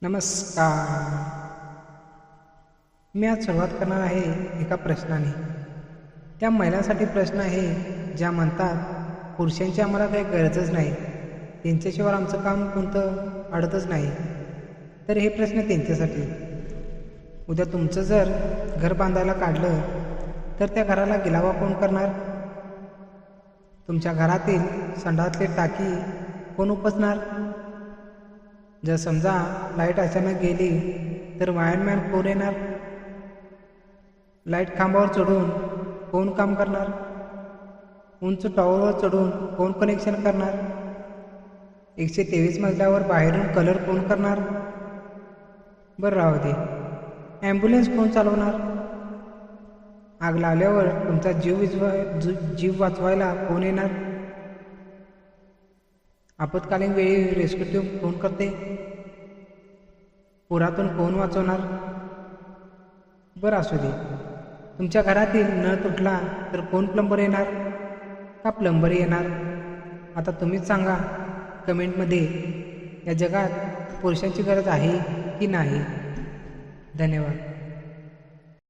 नमस्कार. मी आज सुरुवात करणार आहे एका प्रश्नाने. त्या महिलांसाठी प्रश्न आहे ज्या म्हणतात पुरुषांची आम्हाला काही गरजच नाही, त्यांच्याशिवाय आमचं काम कोणतं अडतच नाही. तर हे प्रश्न त्यांच्यासाठी. उद्या तुमचं जर घर बांधायला काढलं तर त्या घराला गिलावा कोण करणार? तुमच्या घरातील संडासली टाकी कोण उपसणार? जर समजा लाईट अचानक गेली तर वायरमॅन कोण येणार? लाईट खांबावर चढून कोण काम करणार? उंच टॉवरवर चढून कोण कनेक्शन करणार? 123 मजल्यावर बाहेरून कलर कोण करणार? बरं राहू दे, ॲम्ब्युलन्स कोण चालवणार? आग लागल्यावर तुमचा जीव वाचवायला कोण येणार? आपत्कालीन वेळी रेस्क्यू टीम कोण करते? पुरातून कोण वाचवणार? बरं असू दे, तुमच्या घरातील नळ तुटला तर कोण प्लंबर येणार का प्लंबर येणार? आता तुम्हीच सांगा कमेंटमध्ये. या जगात पुरुषांची गरज आहे की नाही? धन्यवाद.